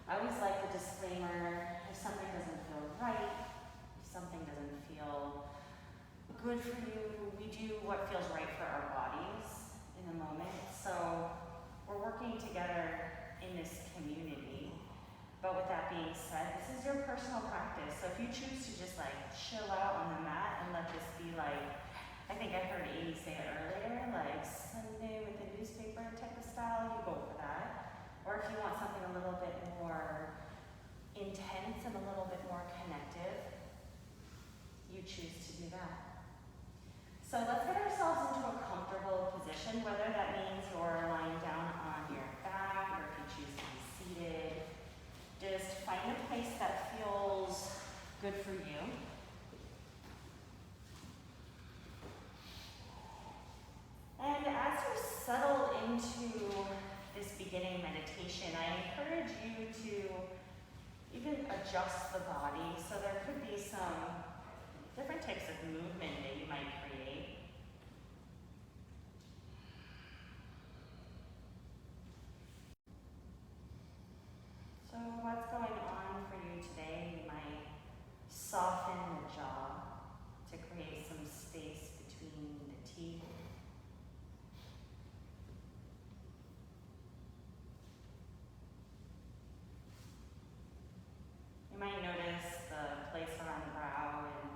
I always like the disclaimer, if something doesn't feel right, if something doesn't feel good for you, we do what feels right for our bodies in the moment. So we're working together in this community. But with that being said, this is your personal practice. So if you choose to just like chill out on the mat and let this be like, I think I heard Amy say it earlier, like Sunday with the newspaper type of style, you go for that. Or if you want something a little bit more intense and a little bit more connective, you choose to do that. So let's get ourselves into a comfortable position, whether that means you're lying down on your back or if you choose to be seated. Just find a place that feels good for you. And as you settle into this beginning meditation, I encourage you to even adjust the body. So there could be some different types of movement that you might create. So what's going on for you today? You might soften the jaw to create some space between the teeth. You might notice the place around the brow and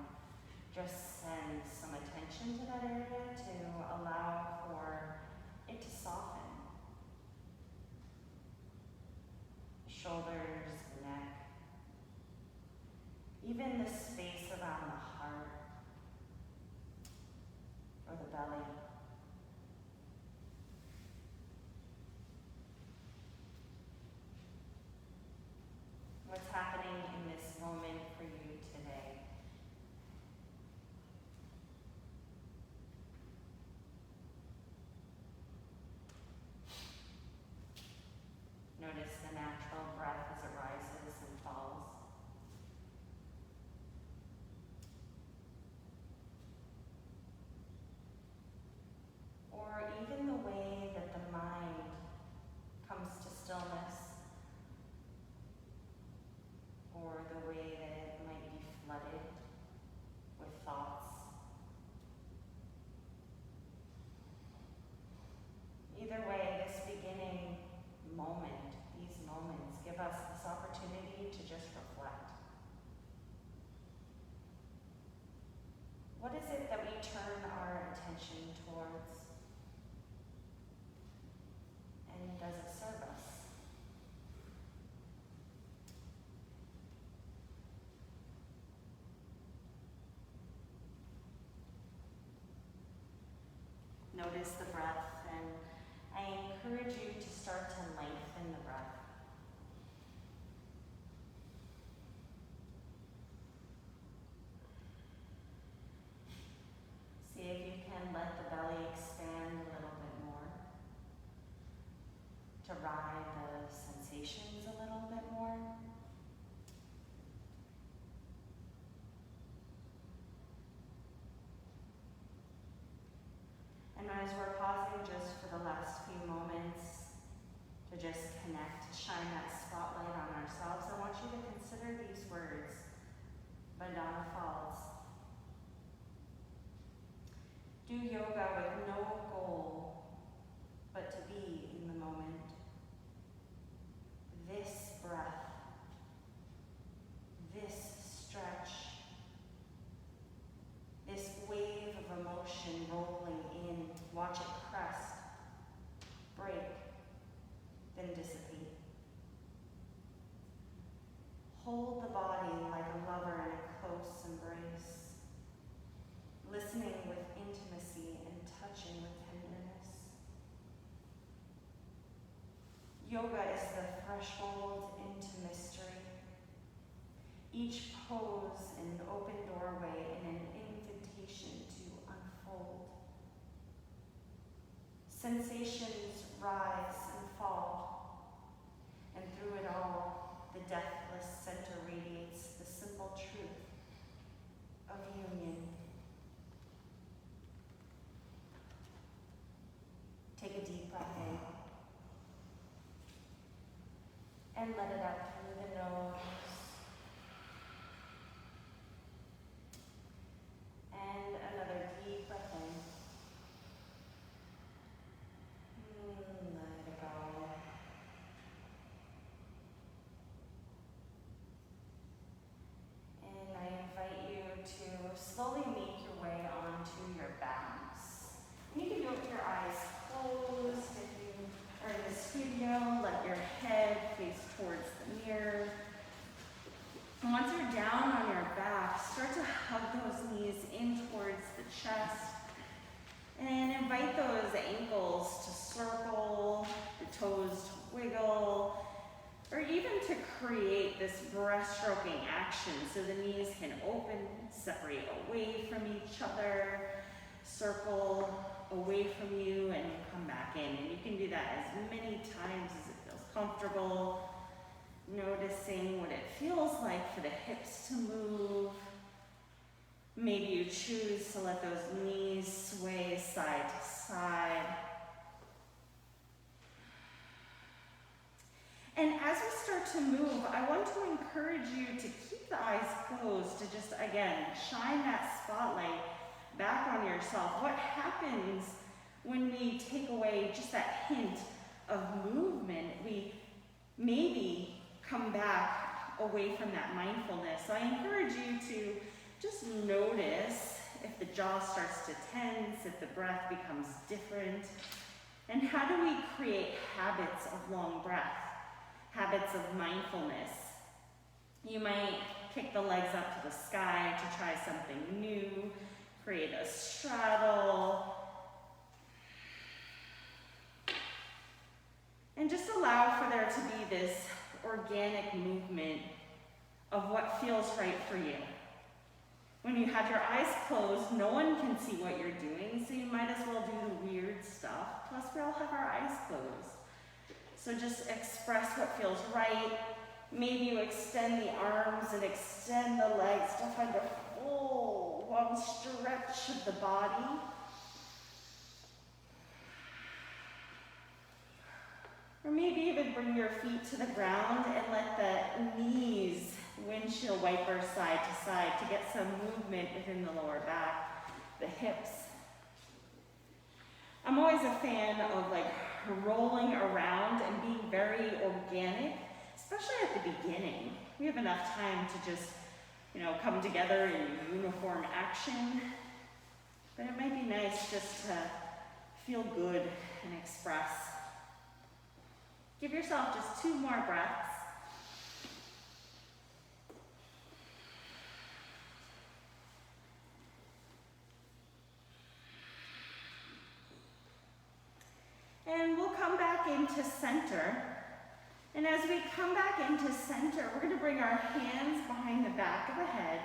just send some attention to that area to allow for it to soften. Shoulders, neck, even the space around the heart or the belly. What's happening in this moment for you today? Notice the natural breath as it rises and falls. Or even the way that the mind comes to stillness, or the way that it might be flooded with thoughts. Either way, this beginning moment, these moments, give us this opportunity to just reflect. What is it that we turn our attention towards? And does it serve us? Notice the breath, and I encourage you to start to lengthen the breath. See if you can let the belly expand a little bit more, to ride the sensations a little bit more. And as we're pausing just for the last few moments to just connect, to shine that spotlight on ourselves, I want you to consider these words by Donna Falls. Do yoga with no goal but to be in the moment. This breath, this stretch, this wave of emotion rolling in, watch it crest, break, then dissipate. Hold the body like a lover in a close embrace, listening with intimacy and touching with tenderness. Yoga is the threshold into mystery. Each pose an open doorway and an invitation to unfold. Sensations rise and fall, and through it all, the deathless center radiates the simple truth of union. Take a deep breath in and let it out through invite those ankles to circle, the toes to wiggle, or even to create this breaststroking action so the knees can open, separate away from each other, circle away from you, and come back in. And you can do that as many times as it feels comfortable, noticing what it feels like for the hips to move. Maybe you choose to let those knees sway side to side. And as we start to move, I want to encourage you to keep the eyes closed, to just, again, shine that spotlight back on yourself. What happens when we take away just that hint of movement? We maybe come back away from that mindfulness. So I encourage you to just notice if the jaw starts to tense, if the breath becomes different, and how do we create habits of long breath, habits of mindfulness. You might kick the legs up to the sky to try something new, create a straddle, and just allow for there to be this organic movement of what feels right for you. When you have your eyes closed, no one can see what you're doing, so you might as well do the weird stuff. Plus, we all have our eyes closed. So just express what feels right. Maybe you extend the arms and extend the legs to find a full, long stretch of the body. Or maybe even bring your feet to the ground and let the knees windshield wiper side to side to get some movement within the lower back, the hips. I'm always a fan of rolling around and being very organic, especially at the beginning. We have enough time to just, come together in uniform action, but it might be nice just to feel good and express. Give yourself just 2 more breaths. And we'll come back into center. And as we come back into center, we're going to bring our hands behind the back of the head.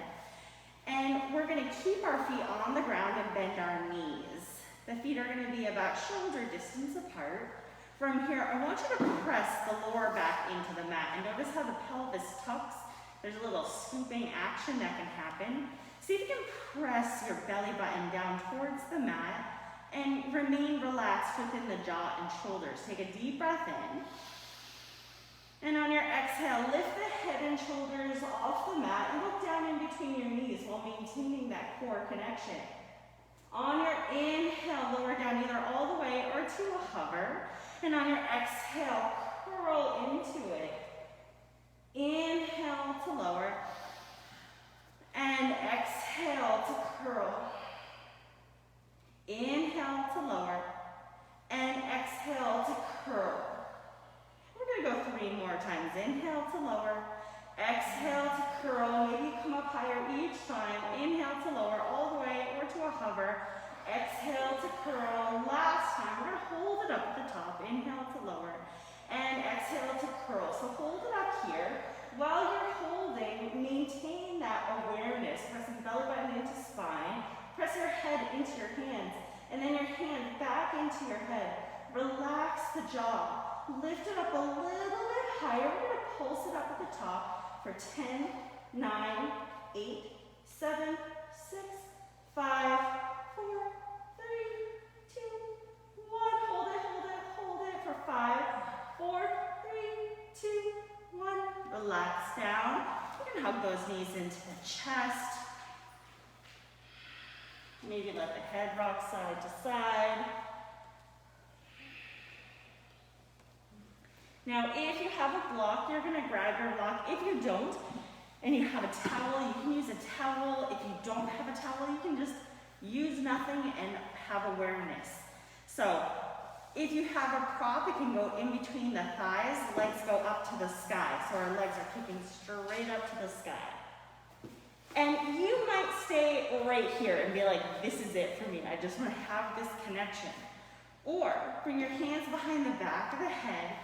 And we're going to keep our feet on the ground and bend our knees. The feet are going to be about shoulder distance apart. From here, I want you to press the lower back into the mat. And notice how the pelvis tucks. There's a little scooping action that can happen. See if you can press your belly button down towards the mat and remain relaxed within the jaw and shoulders. Take a deep breath in. And on your exhale, lift the head and shoulders off the mat and look down in between your knees while maintaining that core connection. On your inhale, lower down either all the way or to a hover. And on your exhale, curl into it. Inhale to lower. And exhale to curl. Inhale to lower. And exhale to curl. We're going to go 3 more times. Inhale to lower. Exhale to curl. Maybe you come up higher each time. Inhale to lower all the way or to a hover. Exhale to curl. Last time, we're going to hold it up at the top. Inhale to lower. And exhale to curl. So hold it up here. While you're holding, maintain that awareness. Pressing the belly button into spine. Press your head into your hands. And then your hand back into your head. Relax the jaw. Lift it up a little bit higher. We're going to pulse it up at the top for 10, 9, 8, 7, 6, 5, 4, 3, 2, 1. Hold it, hold it, hold it for 5, 4, 3, 2, 1. Relax down. You can hug those knees into the chest. Maybe let the head rock side to side. Now, if you have a block, you're going to grab your block. If you don't, and you have a towel, you can use a towel. If you don't have a towel, you can just use nothing and have awareness. So, if you have a prop, it can go in between the thighs. Legs go up to the sky. So our legs are kicking straight up to the sky. And you might stay right here and be like, this is it for me. I just want to have this connection. Or bring your hands behind the back of the head,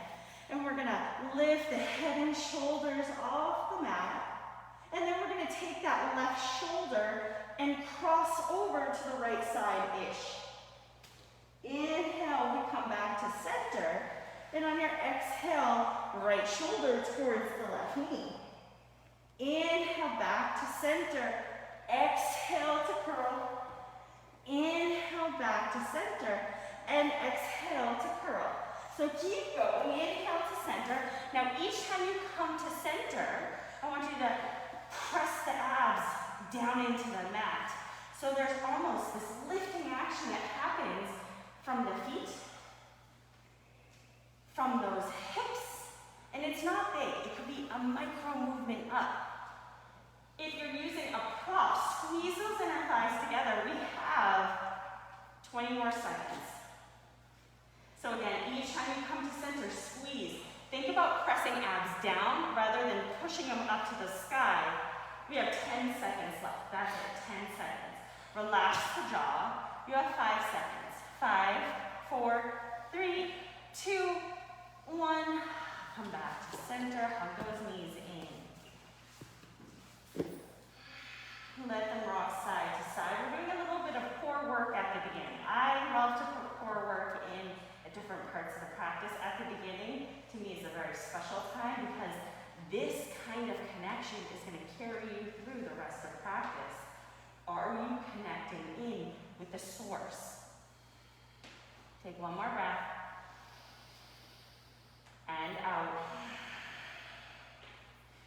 and we're going to lift the head and shoulders off the mat. And then we're going to take that left shoulder and cross over to the right side-ish. Inhale, we come back to center. And on your exhale, right shoulder towards the left knee. Inhale, back to center. Exhale to curl. Inhale, back to center. And exhale to curl. So keep going. Inhale to center. Now each time you come to center, I want you to press the abs down into the mat. So there's almost this lifting action that happens from the feet, from those hips, and it's not big. It could be a micro movement up. If you're using a prop, squeeze those inner thighs together. We have 20 more seconds. So again, each time you come to center, squeeze. Think about pressing abs down rather than pushing them up to the sky. We have 10 seconds left. That's it, 10 seconds. Relax the jaw. You have 5 seconds. 5, 4, 3, 2, 1. Come back to center. Hug those knees in. Let them rock side to side. We're doing a little bit of core work at the beginning. I love to put core work in at different parts of the practice. At the beginning, to me, is a very special time because this kind of connection is going to carry you through the rest of the practice. Are you connecting in with the source? Take one more breath. And out.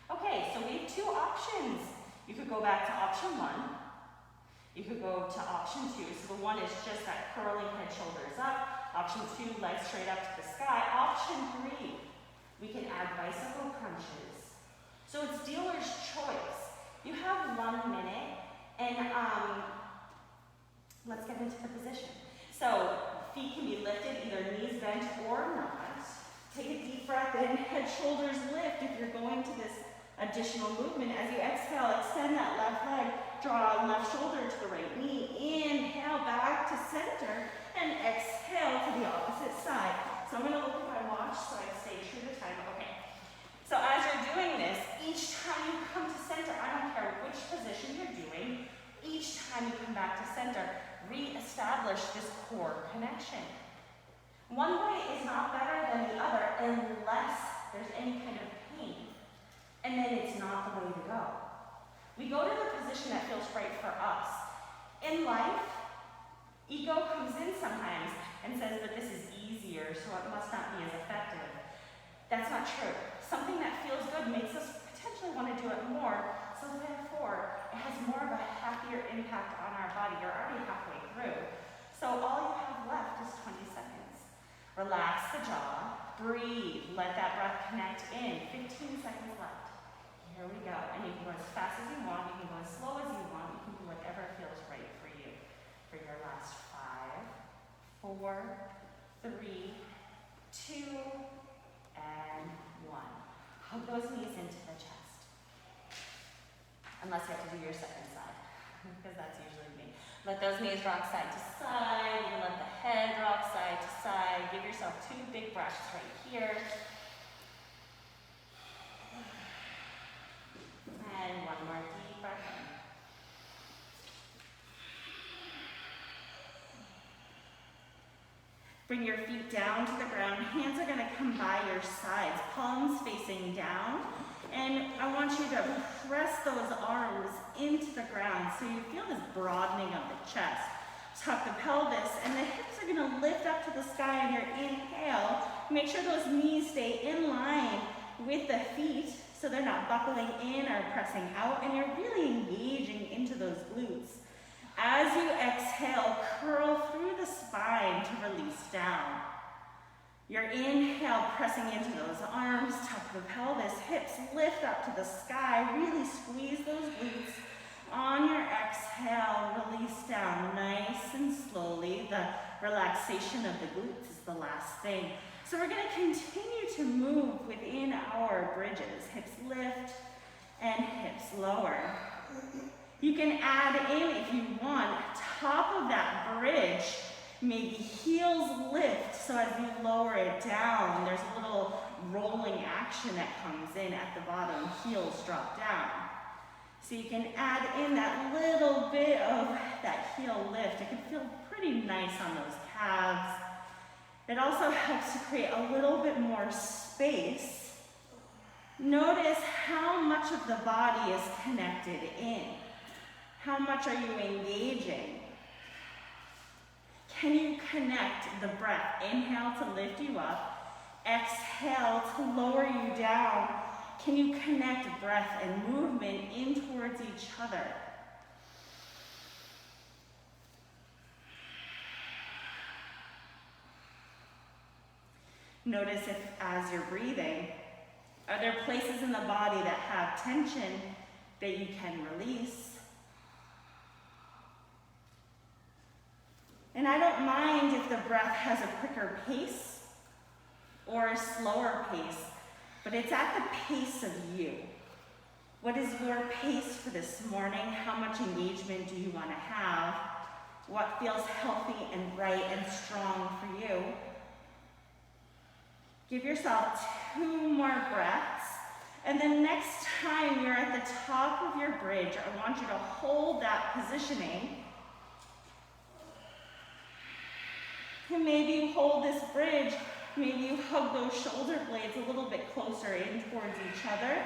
Okay, so we have 2 options. You could go back to option 1. You could go to option 2. So the 1 is just that curling head, shoulders up. Option 2, legs straight up to the sky. Option 3, we can add bicycle crunches. So it's dealer's choice. You have 1 minute, and let's get into the position. So feet can be lifted, either knees bent or not. Take a deep breath in, head, shoulders lift if you're going to this additional movement. As you exhale, extend that left leg, draw left shoulder to the right knee. Inhale, back to center, and exhale to the opposite side. So I'm going to look at my watch so I stay true to time. Okay. So as you're doing this, each time you come to center, I don't care which position you're doing, each time you come back to center, re-establish this core connection. One way is not better than the other unless there's any kind of pain. And then it's not the way to go. We go to the position that feels right for us. In life, ego comes in sometimes and says that this is easier, so it must not be as effective. That's not true. Something that feels good makes us potentially want to do it more, so therefore, it has more of a happier impact on our body. You're already halfway through. So all you have left is 20 seconds. Relax the jaw, breathe, let that breath connect in. 15 seconds left. Here we go. And you can go as fast as you want, you can go as slow as you want, you can do whatever feels right for you. For your last 5, 4, 3, 2, and 1. Hug those knees into the chest. Unless you have to do your second side, because that's usually me. Let those knees rock side to side. You can let the head rock side to side. Give yourself 2 big breaths right here. And 1 more deep breath in. Bring your feet down to the ground. Hands are going to come by your sides, palms facing down. And I want you to press those arms into the ground so you feel this broadening of the chest. Tuck the pelvis, and the hips are going to lift up to the sky on your inhale. Make sure those knees stay in line with the feet so they're not buckling in or pressing out, and you're really engaging into those glutes. As you exhale, curl through the spine to release down. Your inhale, pressing into those arms, tuck the pelvis, hips lift up to the sky, really squeeze those glutes. On your exhale, release down nice and slowly. The relaxation of the glutes is the last thing. So we're going to continue to move within our bridges. Hips lift and hips lower. You can add in, if you want, top of that bridge, maybe heels lift, so as you lower it down, there's a little rolling action that comes in at the bottom, heels drop down. So you can add in that little bit of that heel lift. It can feel pretty nice on those calves. It also helps to create a little bit more space. Notice how much of the body is connected in. How much are you engaging? Can you connect the breath? Inhale to lift you up. Exhale to lower you down. Can you connect breath and movement in towards each other? Notice if, as you're breathing, are there places in the body that have tension that you can release? And I don't mind if the breath has a quicker pace or a slower pace, but it's at the pace of you. What is your pace for this morning? How much engagement do you want to have? What feels healthy and bright and strong for you? Give yourself 2 more breaths, and then next time you're at the top of your bridge, I want you to hold that positioning. And maybe you hold this bridge, maybe you hug those shoulder blades a little bit closer in towards each other,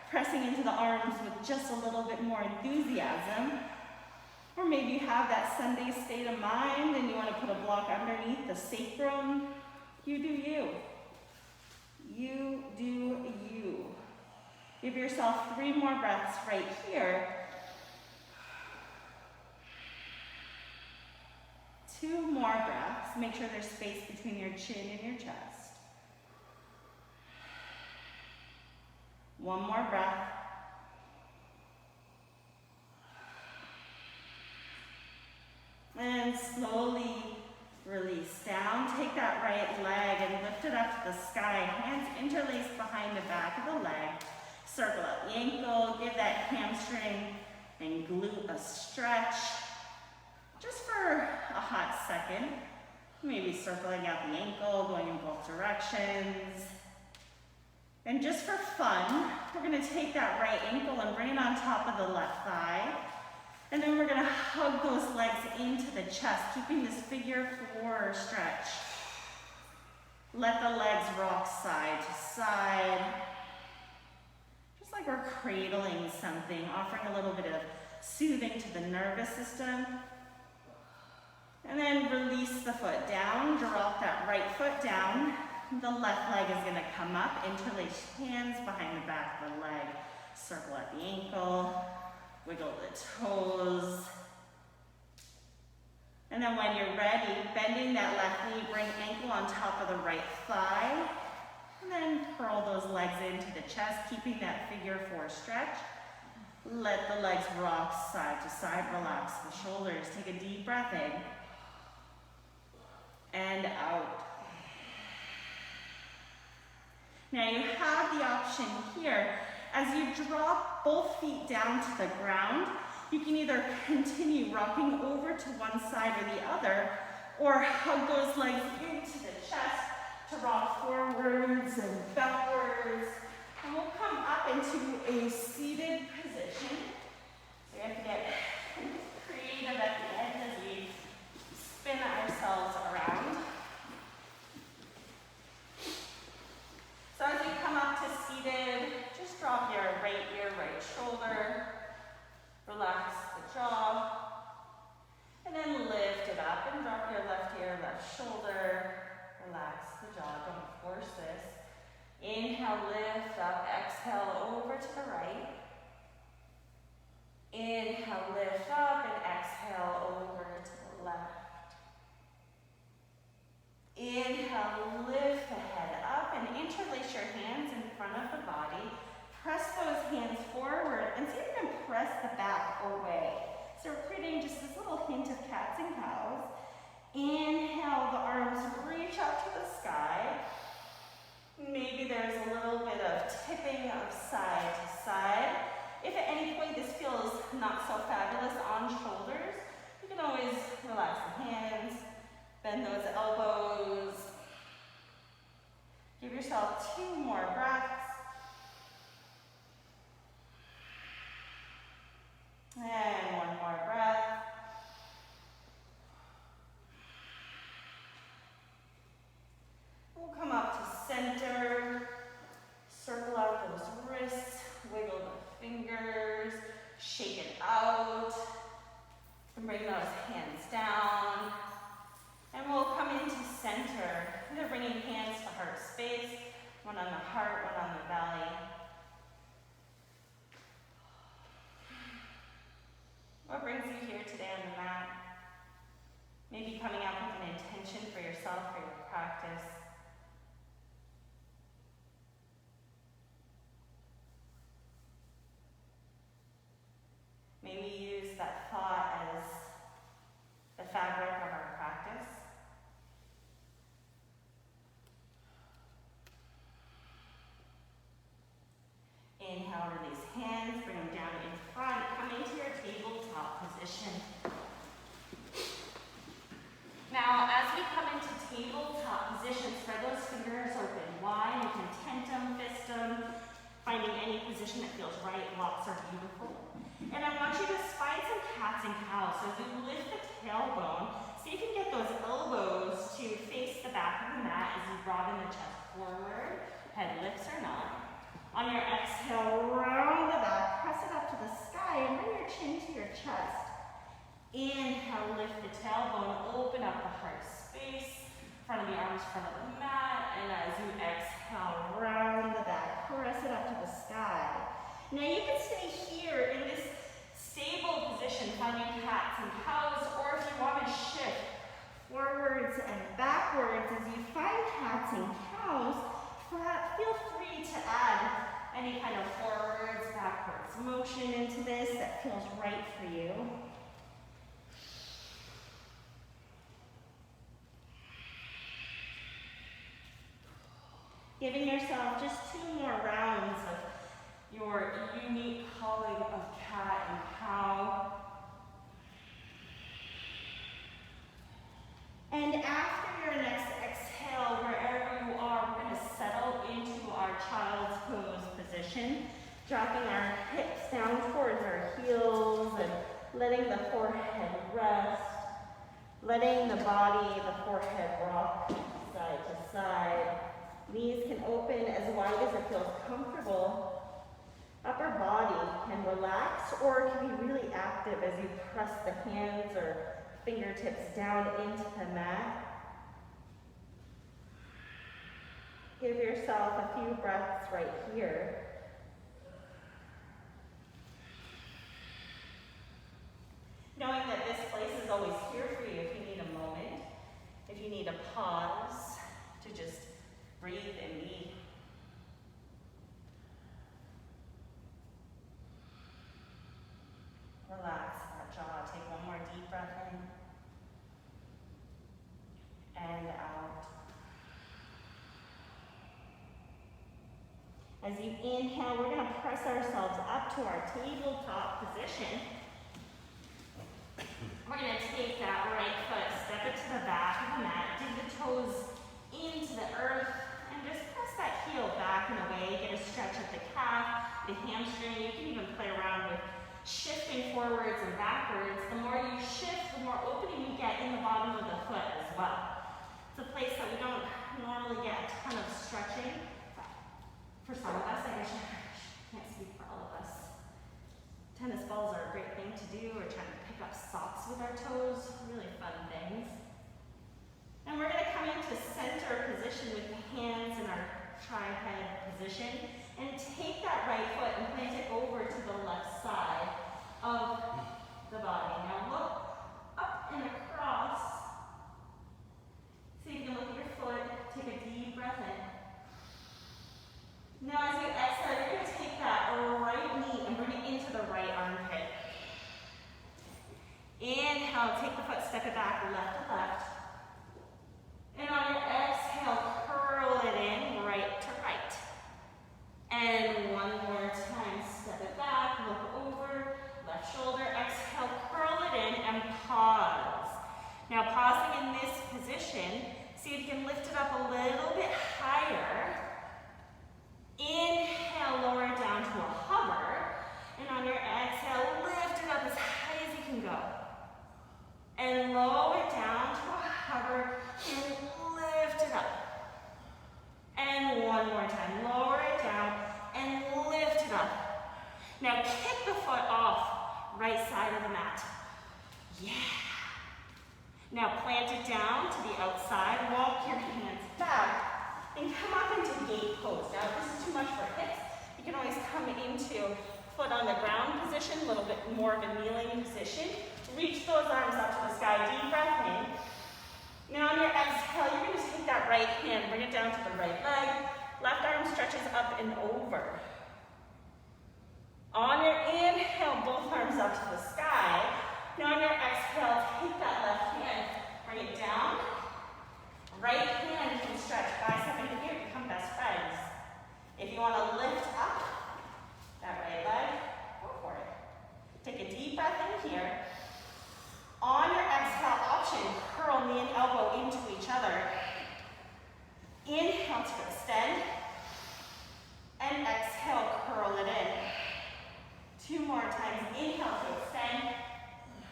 pressing into the arms with just a little bit more enthusiasm. Or maybe you have that Sunday state of mind and you want to put a block underneath the sacrum. You do you. You do you. Give yourself 3 more breaths right here. 2 more breaths. Make sure there's space between your chin and your chest. 1 more breath. And slowly release down. Take that right leg and lift it up to the sky. Hands interlaced behind the back of the leg. Circle up the ankle. Give that hamstring and glute a stretch. Just for a hot second. Maybe circling out the ankle, going in both directions. And just for fun, we're going to take that right ankle and bring it on top of the left thigh. And then we're going to hug those legs into the chest, keeping this figure 4 stretch. Let the legs rock side to side. Just like we're cradling something, offering a little bit of soothing to the nervous system. And then release the foot down, drop that right foot down. The left leg is going to come up, interlace hands behind the back of the leg. Circle at the ankle, wiggle the toes. And then when you're ready, bending that left knee, bring ankle on top of the right thigh. And then curl those legs into the chest, keeping that figure 4 stretch. Let the legs rock side to side, relax the shoulders. Take a deep breath in. And out. Now you have the option here, as you drop both feet down to the ground, you can either continue rocking over to one side or the other, or hug those legs into the chest to rock forwards and backwards. And we'll come up into a seated position. So we have to get creative at the end as we spin ourselves around. So as you come up to seated, just drop your right ear, right shoulder, relax the jaw, and then lift it up and drop your left ear, left shoulder, relax the jaw, don't force this. Inhale, lift up, exhale over to the right. Inhale, lift up, and exhale over to the left. Inhale, lift the head up and interlace your hands in front of the body. Press those hands forward and see if you can press the back away. So we're creating just this little hint of cats and cows. Inhale, the arms reach up to the sky. Maybe there's a little bit of tipping of side to side. If at any point this feels not so fabulous on shoulders, you can always relax the hands, bend those elbows. Give yourself 2 more breaths. And 1 more breath. We'll come up to center. Circle out those wrists. Wiggle the fingers. Shake it out. And bring those hands down. And we'll come into center. Either bringing hands to heart space. One on the heart, one on the belly. What brings you here today on the mat? Maybe coming up with an intention for yourself, for your practice. Maybe use that thought as the fabric of our practice. Inhale, release hands, bring them down in front. Come into your tabletop position. Now, as we come into tabletop position, spread those fingers open wide. You can tent them, fist them, finding any position that feels right. Blocks are beautiful. And I want you to find some cats and cows. So as you lift the tailbone, see if you can get those elbows to face the back of the mat as you broaden the chest forward. Head lifts or not. On your exhale, round the back, press it up to the sky, and bring your chin to your chest. Inhale, lift the tailbone, open up the heart space, front of the arms, front of the mat, and as you exhale, round the back, press it up to the sky. Now you can stay here in this stable position, finding cats and cows, or if you want to shift forwards and backwards as you find cats and cows, feel free to add any kind of forwards, backwards motion into this that feels right for you. Giving yourself just 2 more rounds of your unique calling of cat and cow. And after your next exhale, wherever you are, we're going to settle into our child's pose position, dropping our hips down towards our heels and letting the forehead rest, letting the body, the forehead rock side to side. Knees can open as wide as it feels comfortable. Upper body can relax or it can be really active as you press the hands or fingertips down into the mat. Give yourself a few breaths right here. Knowing that this place is always here for you if you need a moment, if you need a pause to just breathe and be. Relax that jaw. Take one more deep breath in and out. As you inhale, we're going to press ourselves up to our tabletop position. We're going to take that right foot, step it to the back of the mat, dig the toes into the earth, and just press that heel back and away. Get a stretch of the calf, the hamstring. You can even play around with shifting forwards and backwards. The more you shift, the more opening you get in the bottom of the foot as well. It's a place that we don't normally get a ton of stretching. For some of us, I guess I can't speak for all of us. Tennis balls are a great thing to do, or trying to pick up socks with our toes, really fun things. And we're going to come into center position with the hands in our tripod position, and take that right foot and plant it over to the left side of the body. Now look up and across. So you can look at your foot, take a deep breath in. Now as you exhale, you're going to take that right knee and bring it into the right armpit. Inhale, take the foot, step it back, left to left. And on your exhale, curl it in, right to right. And one more time, step it back, look over, left shoulder. Now pausing in this position, see if you can lift it up a little bit higher. Inhale, lower it down to a hover. And on your exhale, lift it up as high as you can go. And lower it down to a hover and lift it up. And one more time, lower it down and lift it up. Now kick the foot off, right side of the mat. Yeah. Now plant it down to the outside, walk your hands back, and come up into gate pose. Now if this is too much for hips, you can always come into foot on the ground position, a little bit more of a kneeling position. Reach those arms up to the sky, deep breath in. Now on your exhale, you're gonna take that right hand, bring it down to the right leg, left arm stretches up and over. On your inhale, both arms up to the sky. Now on your exhale, take that left hand, bring it down. Right hand can stretch, bicep and here, become best friends. If you want to lift up that right leg, go for it. Take a deep breath in here. On your exhale option, curl knee and elbow into each other. Inhale to extend. And exhale, curl it in. 2 more times. Inhale to extend.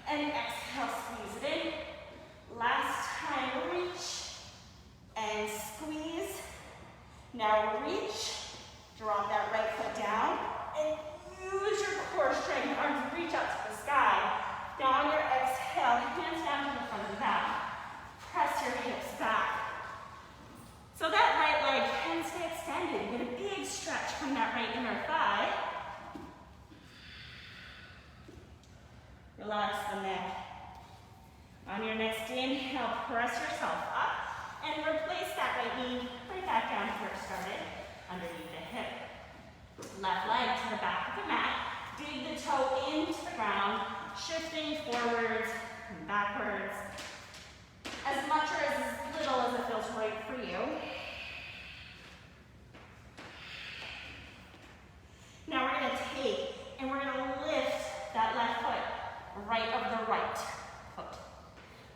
And exhale, squeeze it in. Last time, reach and squeeze. Now reach, drop that right foot down, and use your core strength. Arms reach up to the sky. Now on your exhale, hands down to the front of the mat. Press your hips back. So that right leg can stay extended. Get a big stretch from that right inner thigh. Relax the neck. On your next inhale, press yourself up and replace that right knee right back down to where it started, underneath the hip. Left leg to the back of the mat. Dig the toe into the ground, shifting forwards and backwards. As much or as little as it feels right for you. Now we're going to take and we're going to lift that left foot right of the right foot.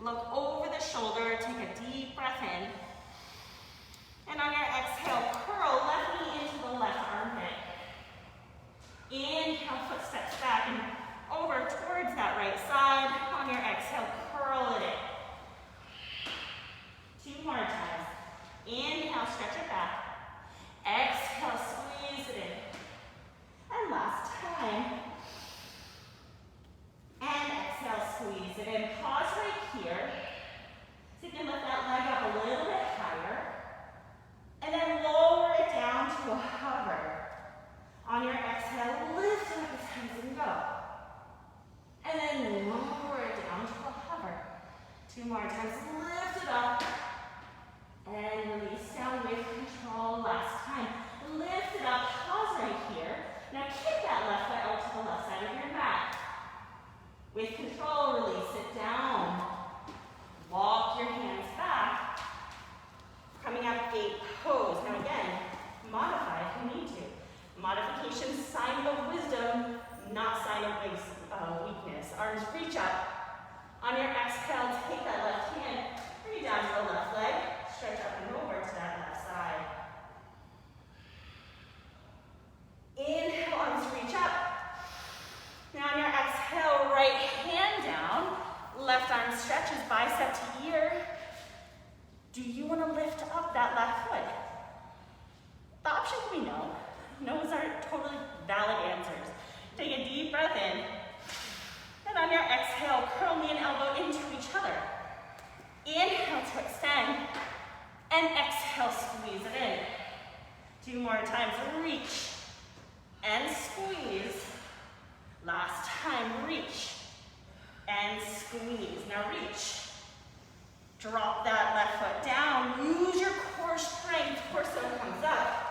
Look over the shoulder, take a deep breath in. And on your exhale, curl left knee into the left armpit. Inhale, foot steps back and over towards that right side. On your exhale, curl it in. 2 more times. Inhale, stretch it back. Exhale, squeeze it in. And last time. And exhale, squeeze it in. Pause right here. So you can lift that leg up a little bit higher. And then lower it down to a hover. On your exhale, lift it up as high as you can go. And then lower it down to a hover. 2 more times. Lift it up. And release down with control. Last time. Lift it up. Pause right here. Now kick that left foot out to the left side of your mat. With control, release it down. Walk your hands back. Coming up, gate pose. Now again, modify if you need to. Modification, sign of wisdom, not sign of weakness. Arms reach up. On your exhale, take that left hand, bring it down to the left leg. Stretch up and over to that left side. Inhale, arms reach up. Now on your exhale, right hand down. Left arm stretches, bicep to ear. Do you want to lift up that left foot? The option can be no. No's aren't totally valid answers. Take a deep breath in. And on your exhale, curl knee and elbow into each other. Inhale to extend. And exhale, squeeze it in. 2 more times. Reach and squeeze. Last time, reach and squeeze. Now reach. Drop that left foot down. Use your core strength. Torso comes up.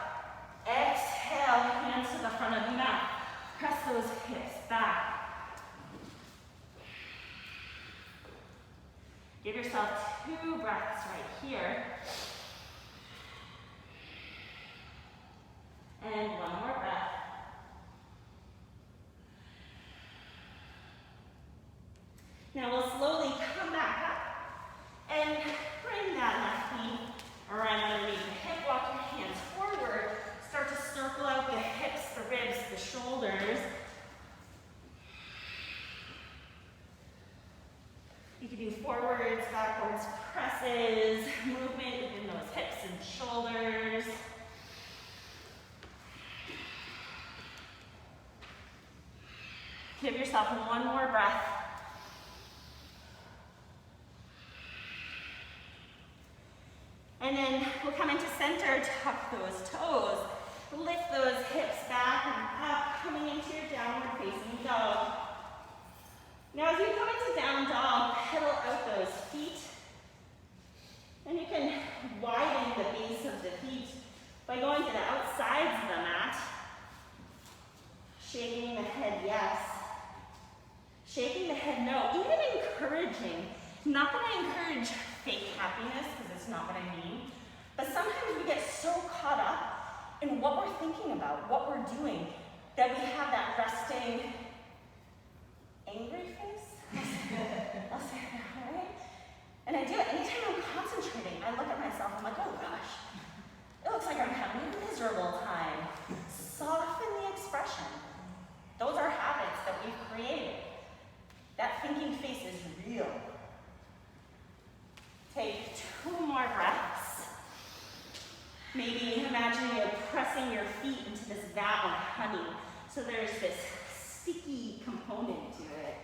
Exhale, hands to the front of the mat. Press those hips back. Give yourself 2 breaths right here. And 1 more breath. Now we'll slowly come back up You can do forwards, backwards presses, movement within those hips and shoulders. Give yourself one more breath. And then we'll come into center, tuck those toes, lift those hips back and up, coming into your downward facing dog. Now as you come into down dog, pedal out those feet. And you can widen the base of the feet by going to the outsides of the mat. Shaking the head yes. Shaking the head no. Even encouraging. Not that I encourage fake happiness, because it's not what I mean. But sometimes we get so caught up in what we're thinking about, what we're doing, that we have that resting, angry face? I'll say it that way. And I do it. Anytime I'm concentrating, I look at myself, I'm like, oh gosh, it looks like I'm having a miserable time. Soften the expression. Those are habits that we've created. That thinking face is real. Take 2 more breaths. Maybe imagine you're pressing your feet into this vat of honey. So there's this sticky component to it.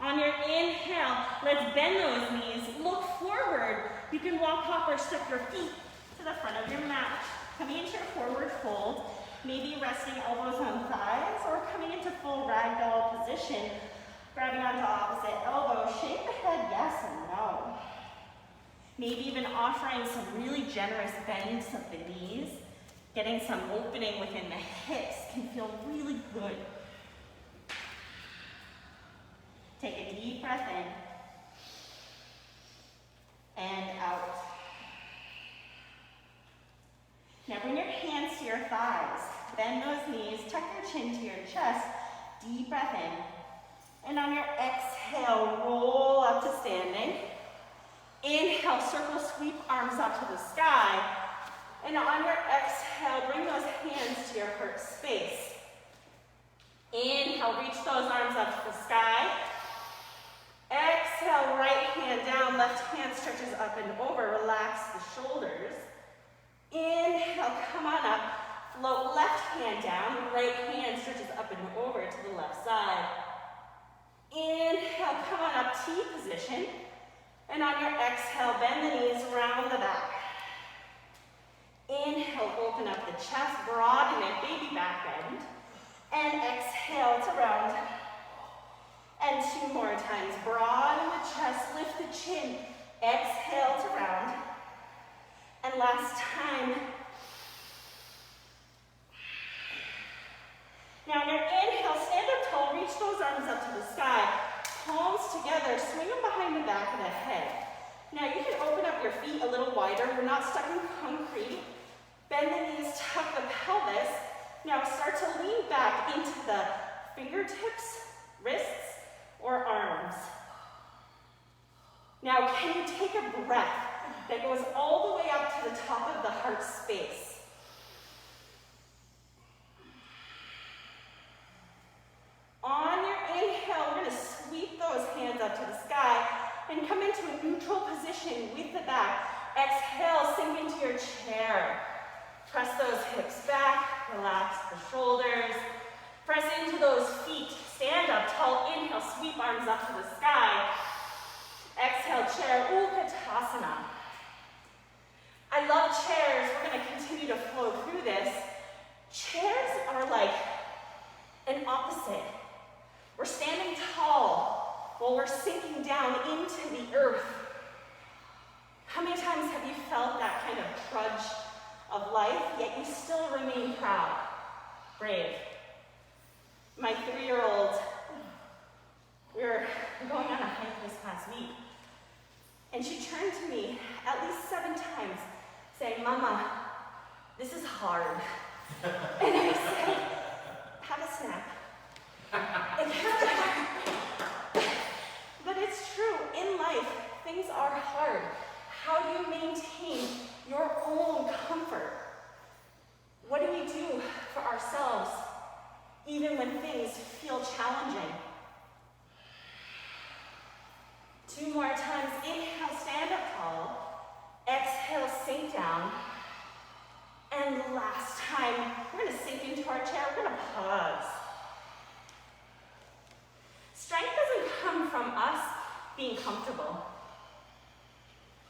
On your inhale, let's bend those knees. Look forward. You can walk, hop, or step your feet to the front of your mat. Coming into your forward fold. Maybe resting elbows on thighs or coming into full ragdoll position. Grabbing onto opposite elbow. Shake the head yes and no. Maybe even offering some really generous bends of the knees. Getting some opening within the hips can feel really good. Take a deep breath in and out. Now bring your hands to your thighs. Bend those knees, tuck your chin to your chest. Deep breath in. And on your exhale, roll up to standing. Inhale, circle, sweep arms up to the sky. And on your exhale, bring those hands to your heart space. Inhale, reach those arms up to the sky. Exhale, right hand down, left hand stretches up and over. Relax the shoulders. Inhale, come on up. Float left hand down, right hand stretches up and over to the left side. Inhale, come on up, T position. And on your exhale, bend the knees, round the back. Inhale, open up the chest, broaden it, baby back bend. And exhale to round. And 2 more times. Broaden the chest, lift the chin. Exhale to round. And last time. Now on your inhale, stand up tall, reach those arms up to the sky. Palms together, swing them behind the back of the head. Now you can open up your feet a little wider. We're not stuck in concrete. Bend the knees, tuck the pelvis. Now start to lean back into the fingertips, wrists, or arms. Now can you take a breath that goes all the way up to the top of the heart space? On your inhale, we're going to sweep those hands up to the sky and come into a neutral position with the back. Exhale, sink into your chair. Press those hips back, relax the shoulders. Press into those feet, stand up tall, inhale, sweep arms up to the sky. Exhale, chair, Utkatasana. I love chairs, we're going to continue to flow through this. Chairs are like an opposite. We're standing tall while we're sinking down into the earth. How many times have you felt that kind of trudge of life, yet you still remain proud, brave? My 3-year-old, we were going on a hike this past week, and she turned to me at least 7 times saying, "Mama, this is hard." And I said, "Have a snack." But it's true, in life, things are hard. How do you maintain your own comfort? What do we do for ourselves, even when things feel challenging? 2 more times. Inhale, stand up tall. Exhale, sink down. And last time, we're gonna sink into our chair, we're gonna pause. Strength doesn't come from us being comfortable.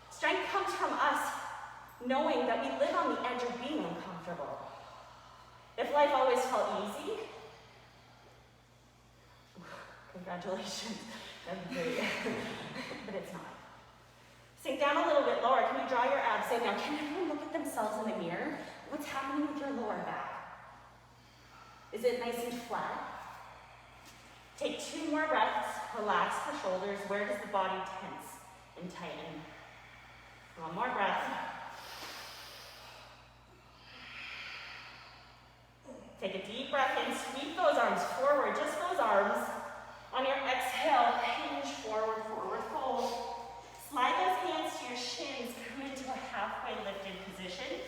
Strength comes from us knowing that we live on the edge of being uncomfortable. If life always felt easy, congratulations, that'd be great, but it's not. Sink down a little bit lower. Can you draw your abs in? Now, can everyone look at themselves in the mirror? What's happening with your lower back? Is it nice and flat? Take 2 more breaths. Relax the shoulders. Where does the body tense and tighten? 1 more breath. Take a deep breath in. Sweep those arms forward, just those arms. On your exhale, hinge forward, forward fold. Slide those hands to your shins, come into a halfway lifted position.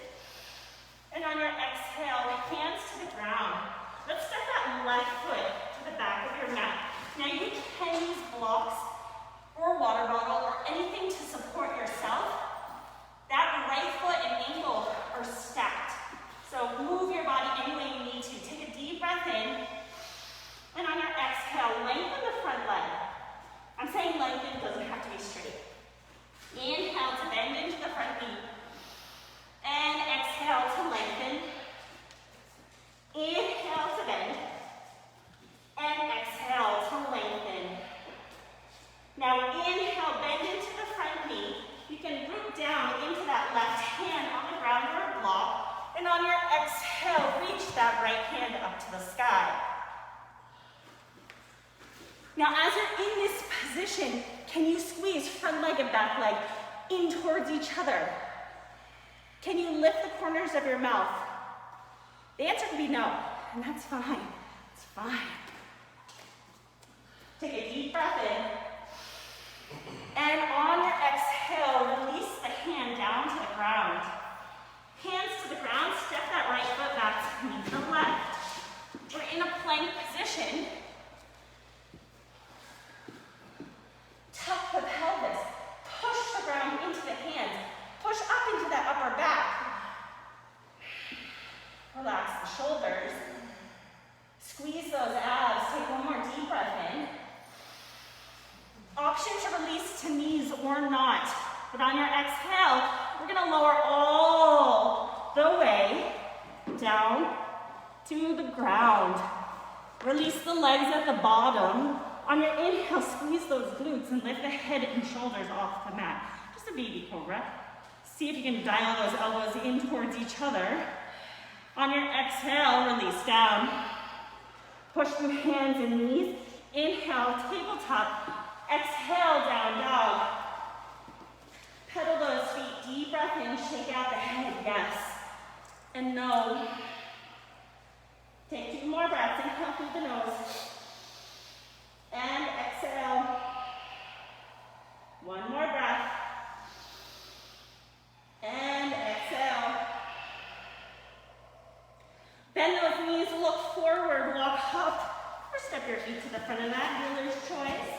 And on your exhale, hands to the ground. Let's step that left foot to the back of your mat. Now you can use blocks or a water bottle or anything to support yourself. That right foot and ankle are stacked. So move your body any way you need to. Take a deep breath in. And on your exhale, lengthen the front leg. I'm saying lengthen, it doesn't have to be straight. Inhale to bend into the front knee. And exhale to lengthen. Inhale to bend. And exhale to lengthen. Now inhale, bend into the front knee. You can root down into that left hand on the ground or a block. And on your exhale, reach that right hand up to the sky. Now as you're in this position, can you squeeze front leg and back leg in towards each other? Can you lift the corners of your mouth? The answer could be no, and that's fine. It's fine. Take a deep breath in. And on your exhale, release the hand down to the ground. Hands to the ground, step that right foot back to meet the left. We're in a plank position. Tuck the pelvis, push the ground into the hands, push up into that upper back. Relax the shoulders. Squeeze those abs, take 1 more deep breath in. Option to release to knees or not. But on your exhale, we're gonna lower all the way down to the ground. Release the legs at the bottom. On your inhale, squeeze those glutes and lift the head and shoulders off the mat. Just a baby cobra. See if you can dial those elbows in towards each other. On your exhale, release down. Push through hands and knees. Inhale, tabletop. Exhale, down dog. Pedal those feet, deep breath in, shake out the head, yes. And no. Take 2 more breaths, inhale through the nose. And exhale. 1 more breath. And exhale. Bend those knees, look forward, walk up, or step your feet to the front of that, healer's choice.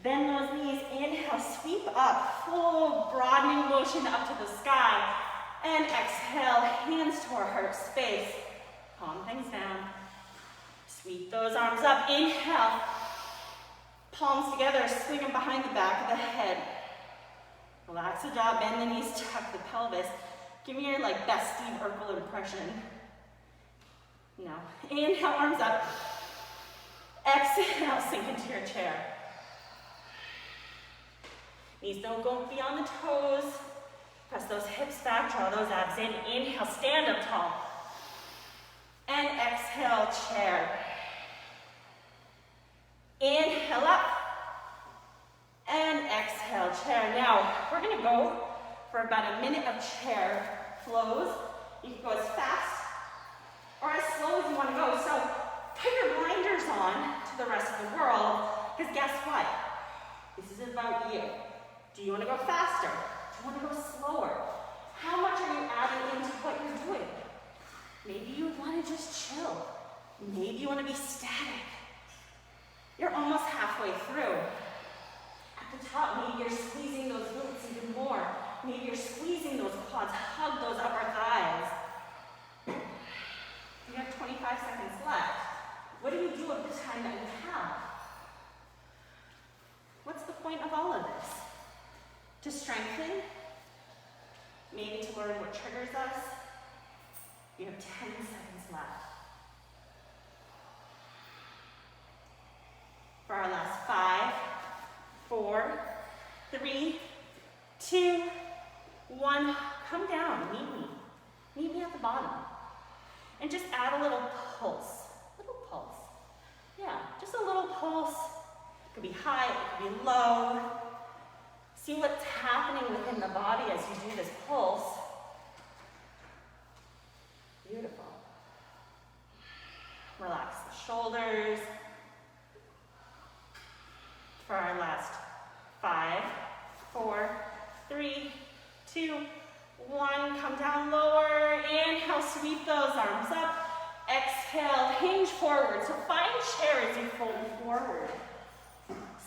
Bend those knees, inhale, sweep up, full broadening motion up to the sky. And exhale, hands to our heart space. Calm things down. Sweep those arms up, inhale. Palms together, swing them behind the back of the head. Relax the jaw, bend the knees, tuck the pelvis. Give me your best Steve Urkel impression. No. Inhale, arms up. Exhale, sink into your chair. Knees don't go beyond the toes. Press those hips back, draw those abs in. Inhale, stand up tall. And exhale, chair. Inhale up. And exhale, chair. Now, we're gonna go for about a minute of chair flows. You can go as fast or as slow as you wanna go. So put your blinders on to the rest of the world, because guess what? This is about you. Do you wanna go faster? Do you wanna go slower? How much are you adding into what you're doing? Maybe you wanna just chill. Maybe you wanna be static. You're almost halfway through. At the top. Maybe you're squeezing those glutes even more. Maybe you're squeezing those quads. Hug those upper thighs. You have 25 seconds left. What do you do with the time that you have? What's the point of all of this? To strengthen? Maybe to learn what triggers us? You have 10 seconds left. For our last 5, 4, 3, 2, 1. Come down, meet me. Meet me at the bottom. And just add a little pulse. Little pulse. Yeah, just a little pulse. It could be high, it could be low. See what's happening within the body as you do this pulse. Beautiful. Relax the shoulders. For our last 5, 4, 3, 2, 1. Come down lower. Inhale, sweep those arms up. Exhale, hinge forward. So find chair as you fold forward.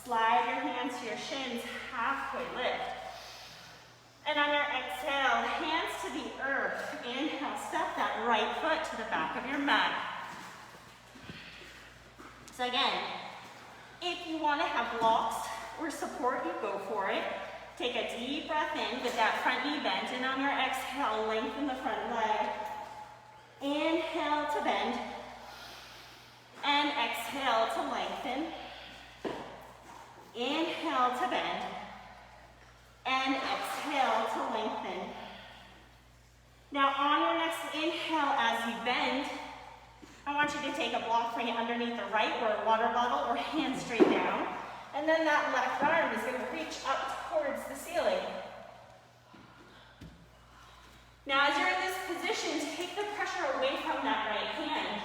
Slide your hands to your shins, halfway lift. And on your exhale, hands to the earth. Inhale, step that right foot to the back of your mat. So again, if you want to have blocks or support, you go for it. Take a deep breath in with that front knee bent, and on your exhale, lengthen the front leg. Inhale to bend, and exhale to lengthen. Inhale to bend, and exhale to lengthen. Now on your next inhale as you bend, I want you to take a block, bring it underneath the right, or a water bottle, or hands straight down. And then that left arm is going to reach up towards the ceiling. Now as you're in this position, take the pressure away from that right hand.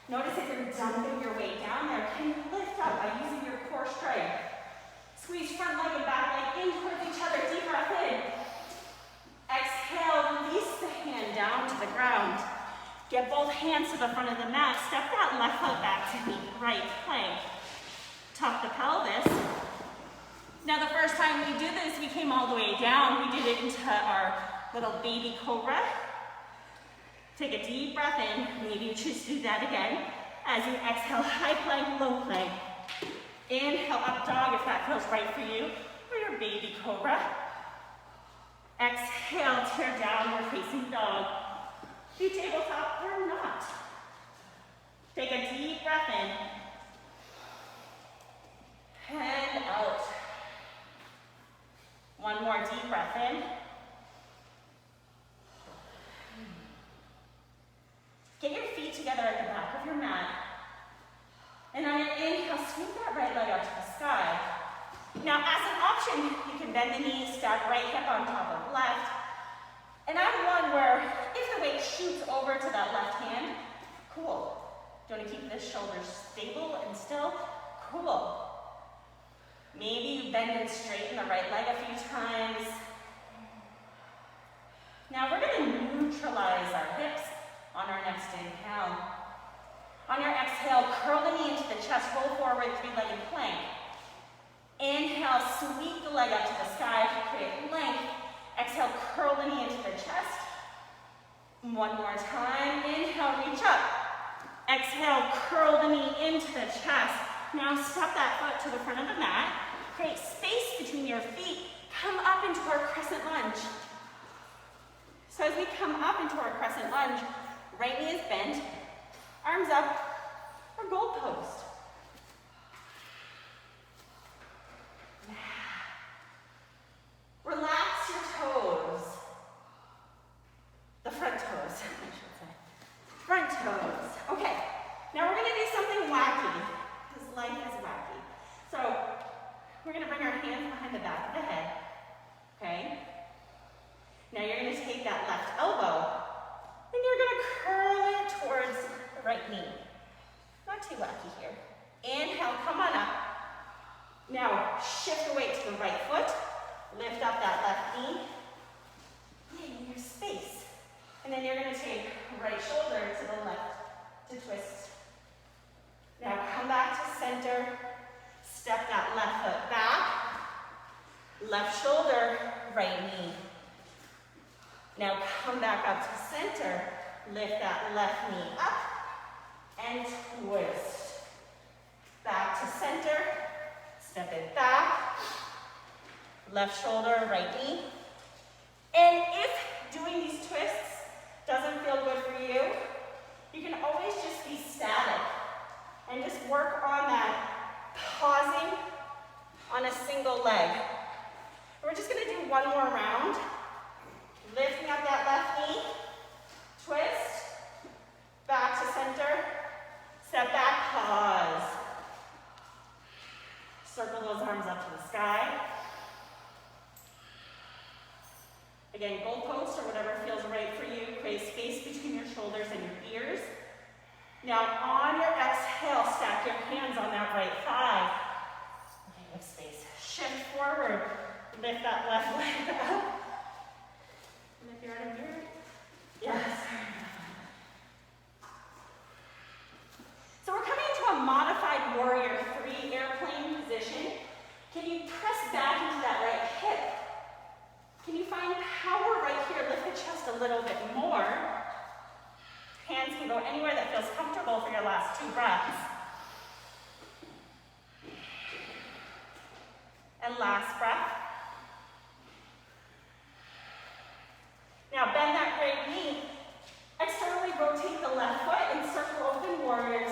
Notice if you're dumping your weight down there, can you lift up by using your core strength? Squeeze front leg and back leg in towards each other, deep breath in. Exhale, release the hand down to the ground. Get both hands to the front of the mat. Step that left foot back to the right plank. Tuck the pelvis. Now the first time we did this, we came all the way down. We did it into our little baby cobra. Take a deep breath in. Maybe you choose to do that again. As you exhale, high plank, low plank. Inhale, up dog if that feels right for you, or your baby cobra. Exhale, tear downward facing dog. Be tabletop or not. Take a deep breath in. And out. One more deep breath in. Get your feet together at the back of your mat. And on your inhale, sweep that right leg out to the sky. Now, as an option, you can bend the knees, stack right hip on top of left. And I'm one where if the weight shoots over to that left hand, cool. Do you want to keep this shoulder stable and still? Cool. Maybe you bend and straighten the right leg a few times. Now we're going to neutralize our hips on our next inhale. On your exhale, curl the knee into the chest, roll forward, three-legged plank. Inhale, sweep the leg up to the sky to create length. Exhale, curl the knee into the chest. One more time. Inhale, reach up. Exhale, curl the knee into the chest. Now step that foot to the front of the mat. Create space between your feet. Come up into our crescent lunge. So as we come up into our crescent lunge, right knee is bent, arms up, or goalpost. Relax your toes. The front toes, I should say. Front toes. Okay, now we're going to do something wacky, because life is wacky. So, we're going to bring our hands behind the back of the head, okay? Now you're going to take that left elbow, and you're going to curl it towards the right knee. Not too wacky here. Inhale, come on up. Now, shift the weight to the right foot. Lift up that left knee. In your space. And then you're going to take right shoulder to the left to twist. Now come back to center. Step that left foot back. Left shoulder, right knee. Now come back up to center. Lift that left knee up and twist. Back to center. Step it back. Left shoulder, right knee. And if doing these twists doesn't feel good for you, you can always just be static and just work on that pausing on a single leg. We're just going to do one more round. Lifting up that left knee, twist, back to center, step back, pause. Circle those arms up to the sky. Again, goalpost or whatever feels right for you. Create space between your shoulders and your ears. Now on your exhale, stack your hands on that right thigh. Okay, you have space. Shift forward. Lift that left leg up. And if you're out of here, yes. So we're coming into a modified warrior 3 airplane position. Can you press back into that right hip? Can you find power right here? Lift the chest a little bit more. Hands can go anywhere that feels comfortable for your last 2 breaths. And last breath. Now bend that right knee. Externally rotate the left foot and circle open warrior 2.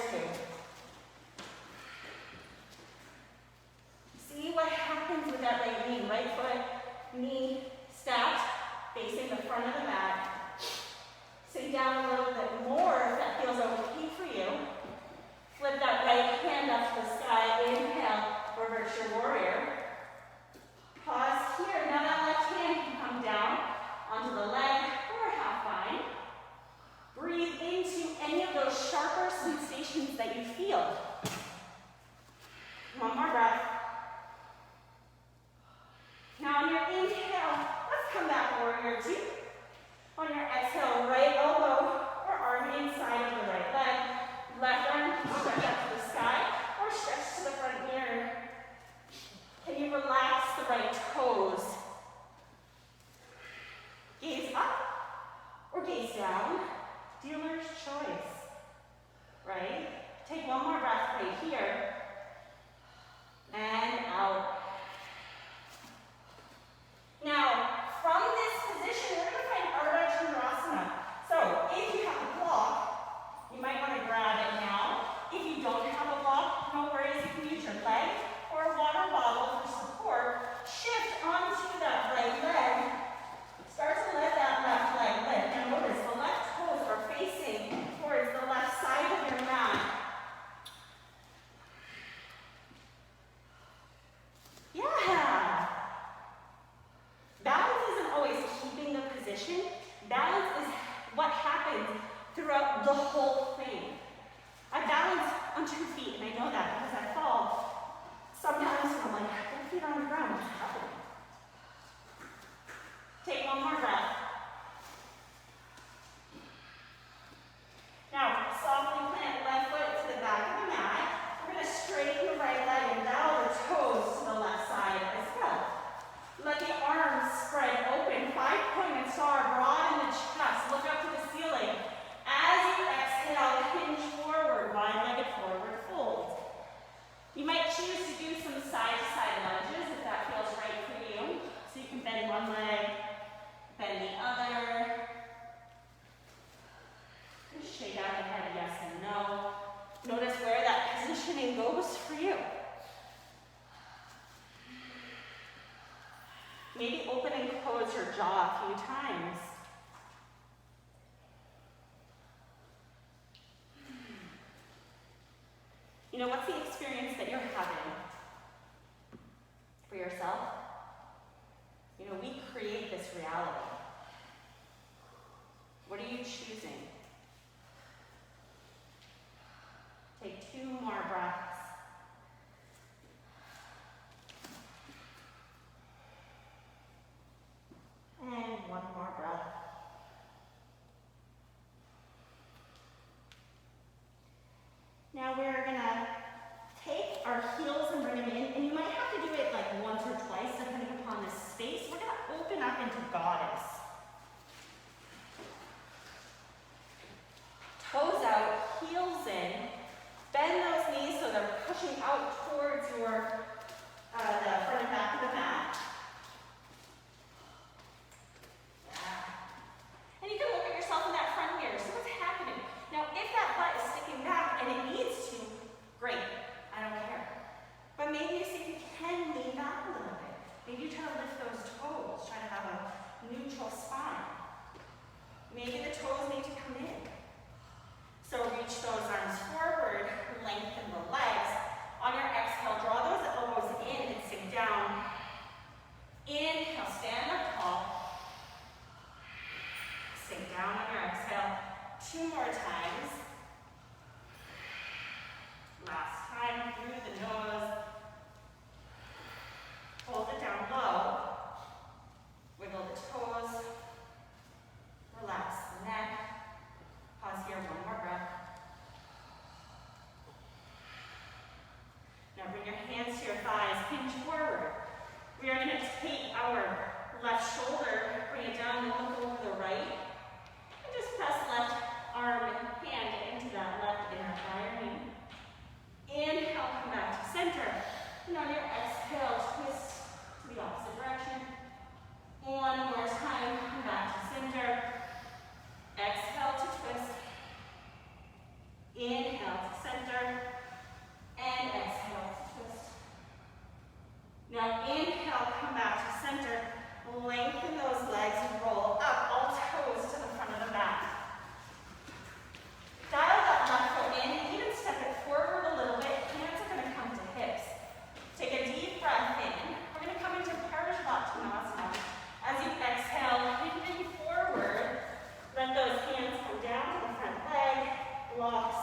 See what happens with that right knee. Right foot, knee stacked, facing the front of the mat. Sink down a little bit more if that feels okay for you. Flip that right hand up to the sky. Inhale, reverse your warrior. Pause here. Now that left hand can come down onto the leg or half bind. Breathe into any of those sharper sensations that you feel. One more breath. Now on your inhale, let's come back, warrior 2. On your exhale, right elbow or arm inside of the right leg. Left arm, stretch up to the sky or stretch to the front mirror. Can you relax the right toes? Gaze up or gaze down. Dealer's choice, right? Take one more breath right here. And out. Now, from this position, we're going to find Ardha Chandrasana. So, if you have a block, you might want to grab it now. If you don't have a block, no worries, you can use your leg or a water bottle for support. Shift onto that right leg. Start to let that left leg lift. Now notice the left toes are facing towards the left side of your mat. Yeah! Balance isn't always keeping the position. Balance is what happens throughout the whole thing. I balance on 2 feet, and I know that because I fall sometimes and I'm like, both feet are on the ground, what's happening? Take one more breath. Now, softly plant left foot to the back of the mat. We're going to straighten the right leg and dial the toes to the left side as well. Let the arms spread open. 5-pointed star, broad in the chest. Look up to the ceiling. As you exhale, hinge forward, wide-legged forward fold. You might choose to do some side-to-side lunges if that feels right for you. So you can bend one leg, bend the 2 more times. Last time through the nose. Hold it down low. Wiggle the toes. Relax the neck. Pause here, 1 more breath. Now bring your hands to your thighs, hinge forward. We are going to take our left shoulder, bring it down and look over the right. And just press left arm and hand into that left inner thigh or knee. Inhale, come back to center. And on your exhale, twist to the opposite direction. 1 more time, come back to center. Exhale to twist. Inhale to center. And exhale to twist. Now inhale, come back to center. Lengthen those legs and roll up, all toes to the front of the mat. Dial that left foot in and even step it forward a little bit. Hands are going to come to hips. Take a deep breath in. We're going to come into Parashvattanasana. As you exhale, hinge forward. Let those hands come down to the front leg. Blocks.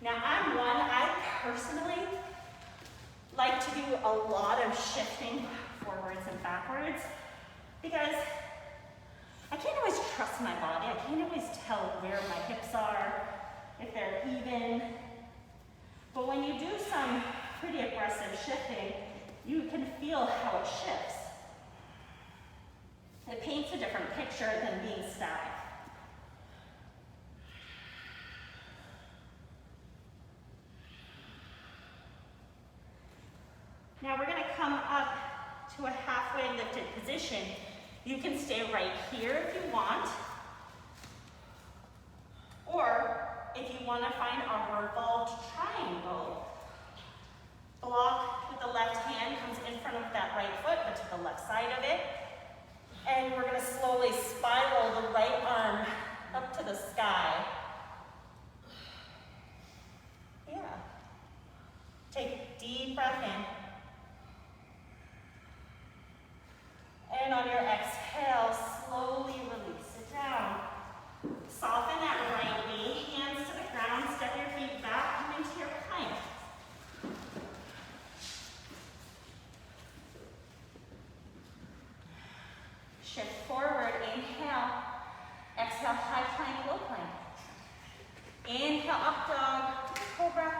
Now I personally like to do a lot of shifting forwards and backwards because I can't always trust my body. I can't always tell where my hips are, if they're even. But when you do some pretty aggressive shifting, you can feel how it shifts. It paints a different picture than being static. Now we're going to come up to a halfway lifted position. You can stay right here if you want. Or if you want to find a revolved triangle, block with the left hand comes in front of that right foot, but to the left side of it. And we're going to slowly spiral the right arm up to the sky. Yeah. Take a deep breath in. And on your exhale, slowly release it down. Soften that right knee, hands to the ground, step your feet back, come into your plank. Shift forward, inhale. Exhale, high plank, low plank. Inhale, up dog, cobra.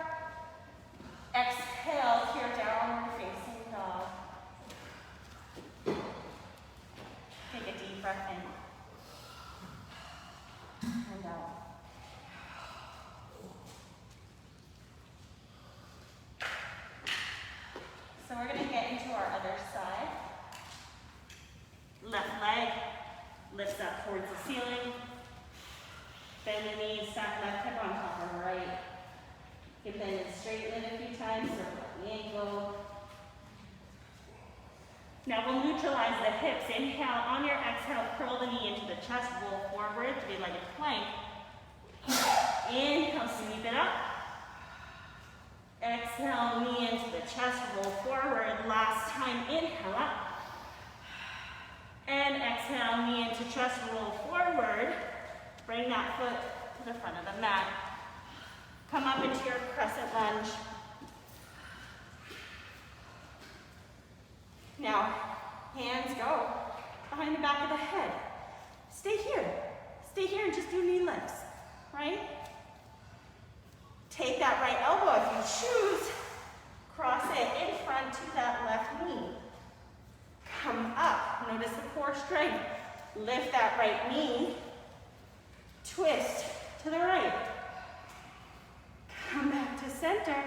Exhale, to your downward facing dog. Take a deep breath in. And out. So we're going to get into our other side. Left leg lifts up towards the ceiling. Bend the knees, stack left hip on top of right. You can bend it straight in a few times, circle the ankle. Now we'll neutralize the hips. Inhale, on your exhale, curl the knee into the chest, roll forward, three-legged plank. Inhale, sweep it up. Exhale, knee into the chest, roll forward. Last time, inhale up. And exhale, knee into chest, roll forward. Bring that foot to the front of the mat. Come up into your crescent lunge. Now, hands go behind the back of the head. Stay here. Stay here and just do knee lifts, right? Take that right elbow if you choose. Cross it in front to that left knee. Come up. Notice the core strength. Lift that right knee. Twist to the right. Come back to center.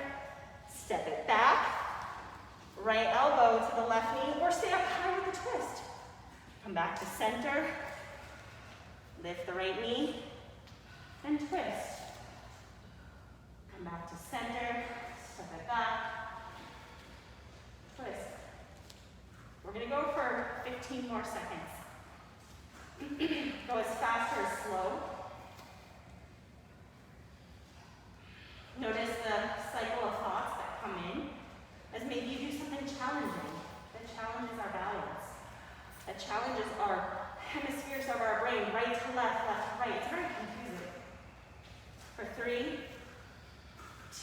Step it back. Right elbow to the left knee, or stay up high with a twist. Come back to center. Lift the right knee and twist. Come back to center. Step it back. Twist. We're going to go for 15 more seconds. Go as fast or as slow. Notice the cycle of thoughts that come in. As maybe you do something challenging that challenges our values, that challenges our hemispheres of our brain, right to left, left to right. It's very confusing. For 3,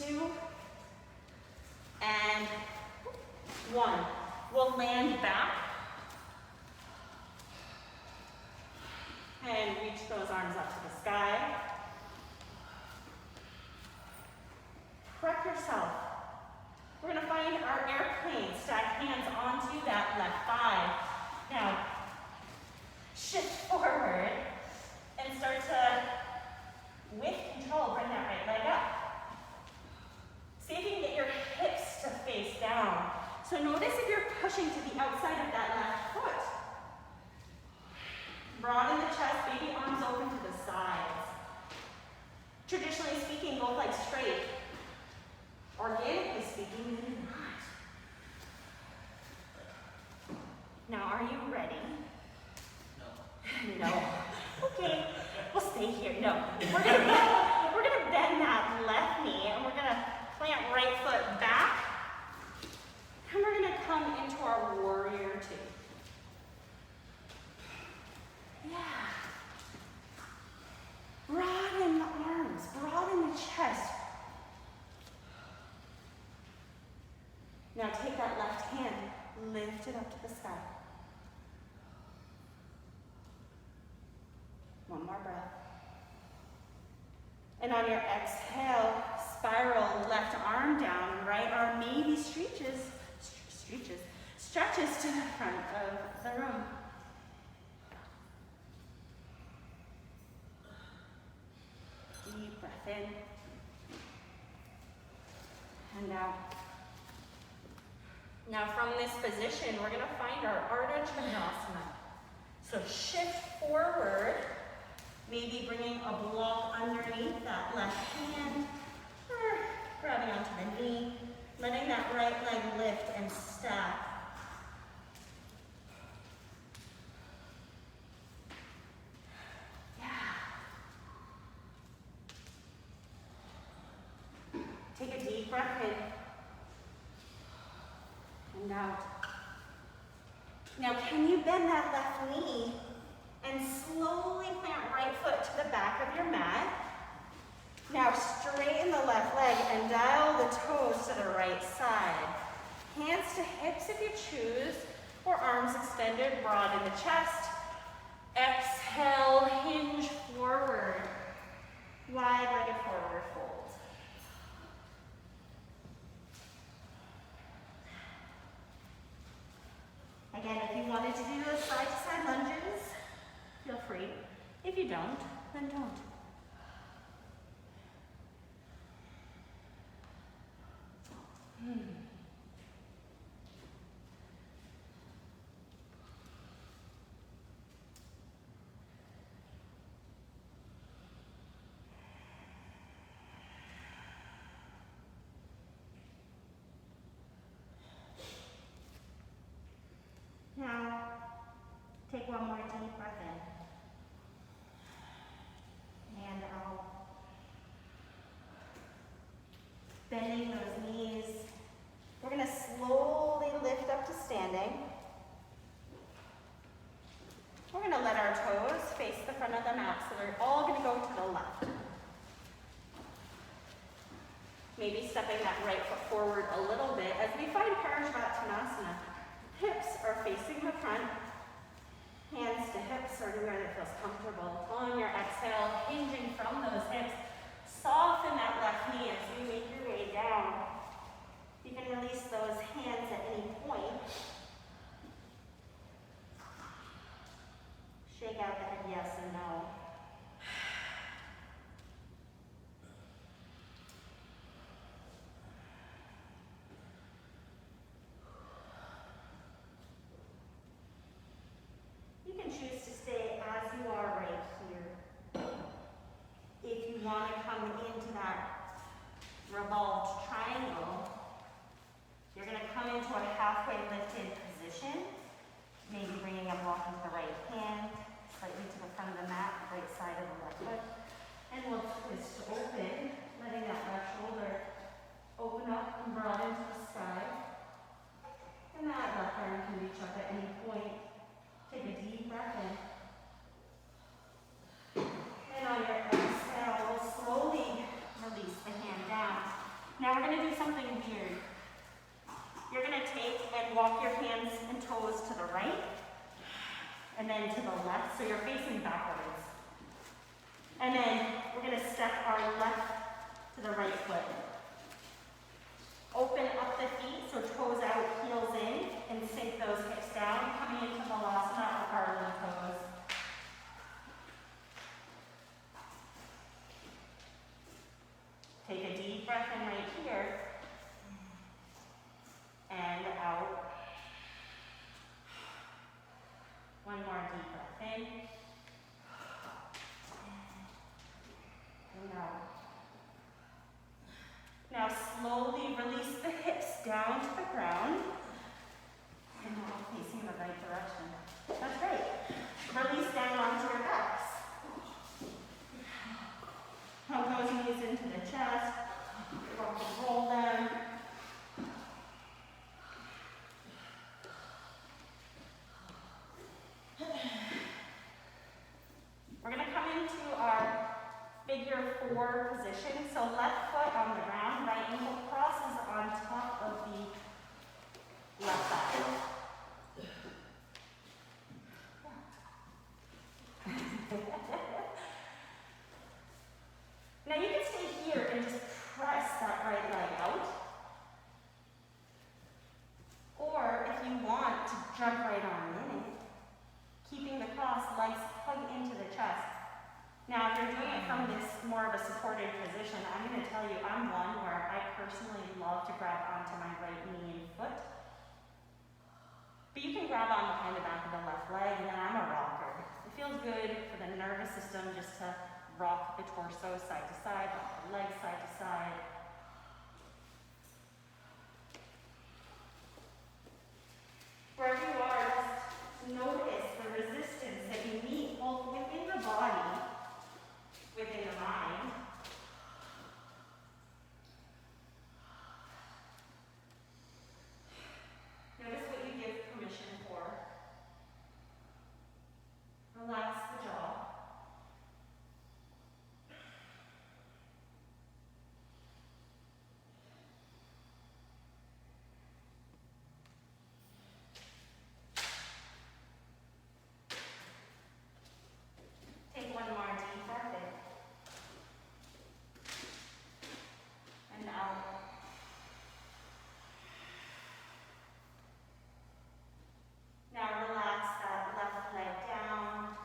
2, and 1. We'll land back and reach those arms up to the sky. Prep yourself. We're going to find our airplane. Stack hands onto that left thigh. Now, shift forward and start to, with control, bring that right leg up. See if you can get your hips to face down. So notice if you're pushing to the outside of that left foot. Broaden the chest, baby arms open to the sides. Traditionally speaking, both legs straight. Organically speaking, maybe not. Now, are you ready? No. Okay, we'll stay here. No. We're gonna bend that left knee and we're gonna plant right foot back. And we're gonna come into our warrior 2. Yeah. Broaden the arms, broaden the chest. Now take that left hand, lift it up to the sky. One more breath. And on your exhale, spiral left arm down, right arm maybe stretches to the front of the room. Deep breath in and out. Now from this position, we're going to find our Ardha Chandrasana. So shift forward, maybe bringing a block underneath that left hand, or grabbing onto the knee, letting that right leg lift and stack. Yeah. Take a deep breath in. And out. Now, can you bend that left knee and slowly plant right foot to the back of your mat? Now, straighten the left leg and dial the toes to the right side. Hands to hips if you choose, or arms extended, broaden the chest. Exhale, hinge forward. Wide-legged forward fold. Again, if you wanted to do those side-to-side lunges, feel free. If you don't, then don't. Now, take one more deep breath in and out. Bending those knees. We're going to slowly lift up to standing. We're going to let our toes face the front of the mat, so they're all going to go to the left. Maybe stepping that right foot forward a little bit as we find Parashvattanasana. Hips are facing the front, hands to hips or anywhere that feels comfortable. On your exhale, hinging from those hips, soften that left knee as you make your way down. You can release those hands at any point. Shake out the head yes and no. Choose to stay as you are right here. If you want to come into that revolved triangle, you're going to come into a halfway lifted position, maybe bringing a block with the right hand, slightly to the front of the mat, right side of the left foot, and we'll twist open, letting that left shoulder open up and broaden to the sky, and that left arm can reach up at any point. Take a deep breath in. you walk your hands and toes to the right, and then to the left, so you're facing backwards. And then we're going to step our left to the right foot. Open up the feet, so toes out, heels in, and sink those hips down, coming into Balasana or garland pose. Take a deep breath in right here, and out. One more deep breath in, and out. Now slowly release the hips down to the ground, and now facing the right direction. That's right. Release down onto your backs. Hug those knees into the chest. Rock and roll them. We're going to come into our figure 4 position. So left foot on the ground, right ankle crosses on top of the left thigh. Now you can stay here and just press that right leg out. Or if you want to jump right on in, keeping the cross, legs hug into the chest. Now if you're doing it from this more of a supported position, I'm going to tell you I'm one where I personally love to grab onto my right knee and foot. But you can grab on behind the back of the left leg, and then I'm a rocker. It feels good for the nervous system just to rock the torso side to side, rock the legs side to side. Wherever you are, just notice the resistance that you meet both within the body, within the mind. Notice what you give permission for. Relax the jaw. Take one more deep breath in. And out. Now relax that left leg down.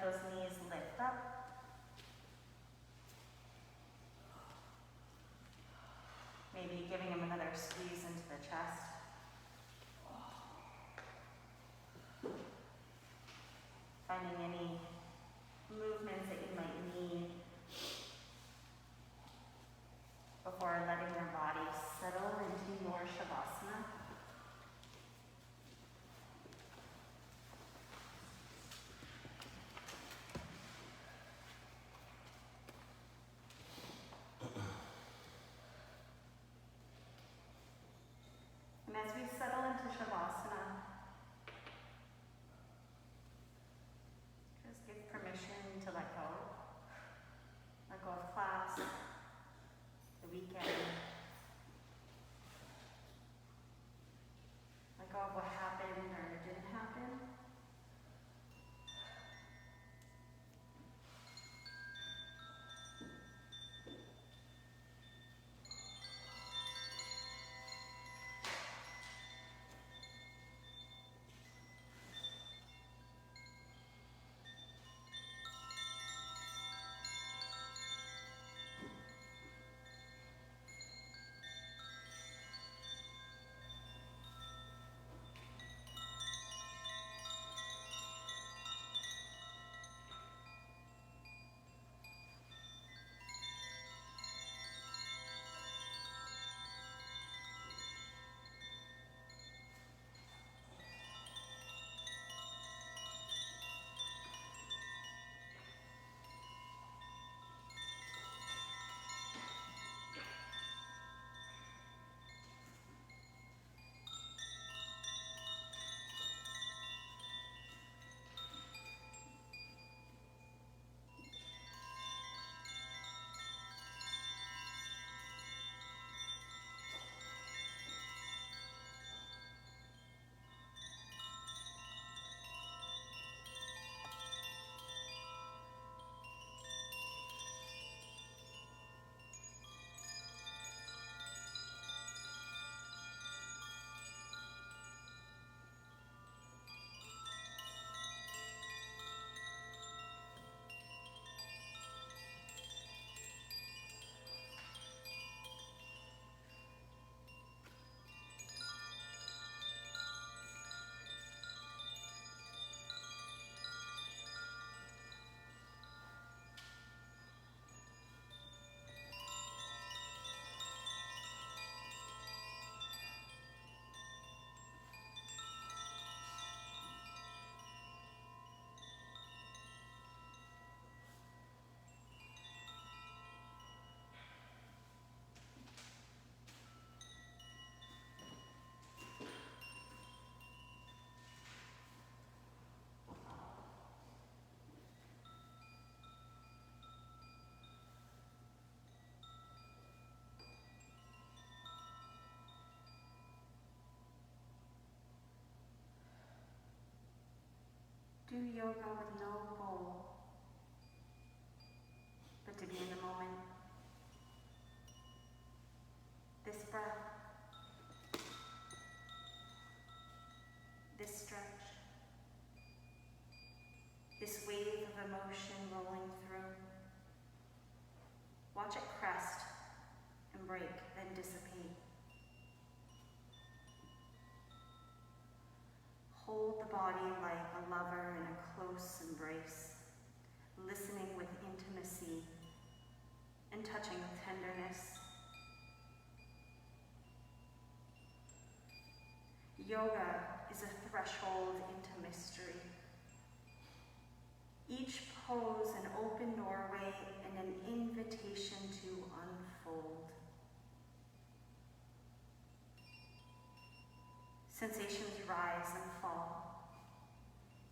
those knees lift up. Maybe giving them another squeeze into the chest. Finding any movements that you might need before letting your body settle into your shavasana. And as we settle into shavasana, just give permission to let go. Let go of class, the weekend. Let go of what happened or didn't happen. Do yoga with no goal, but to be in the moment. This breath, this stretch, this wave of emotion rolling through. Watch it crest and break, then dissipate. Hold the body like a lover in a close embrace, listening with intimacy and touching with tenderness. Yoga is a threshold into mystery. Each pose an open doorway and an invitation to unfold. Sensations rise and fall,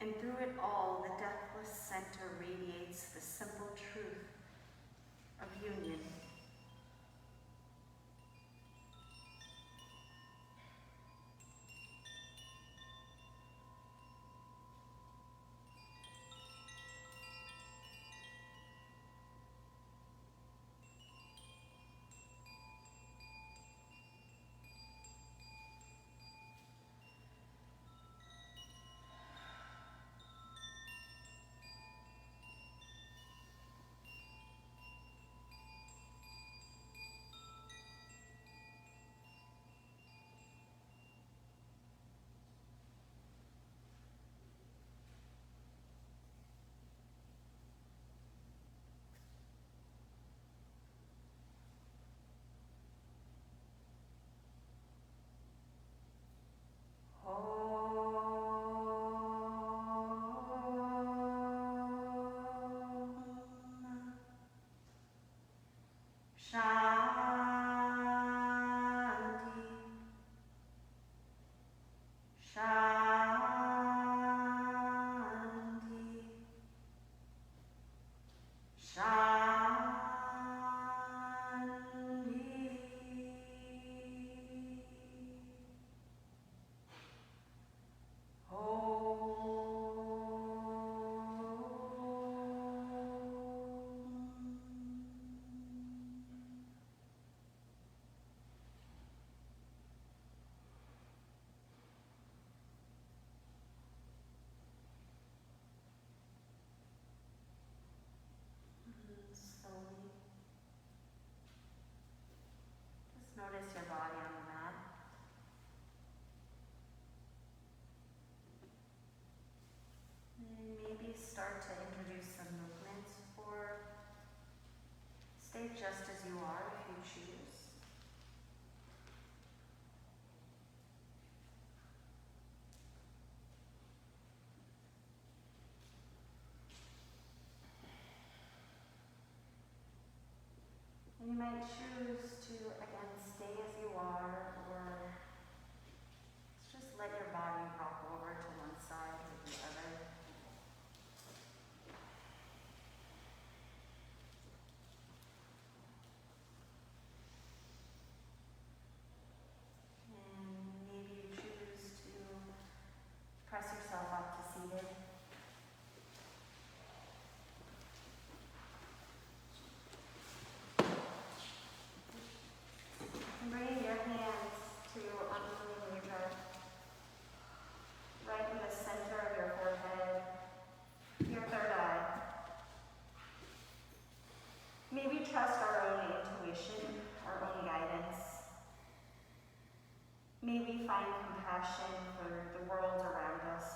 and through it all, the deathless center radiates the simple truth of union. just as you are if you choose. And you might choose to, again, stay as you are, or just let your body rock over to one side or the other. And maybe you choose to press yourself up to seated. And bringing your hands to Anjali Mudra, right in the center of your forehead, your third eye. May we trust our own intuition, our own guidance. May we find compassion for the world around us.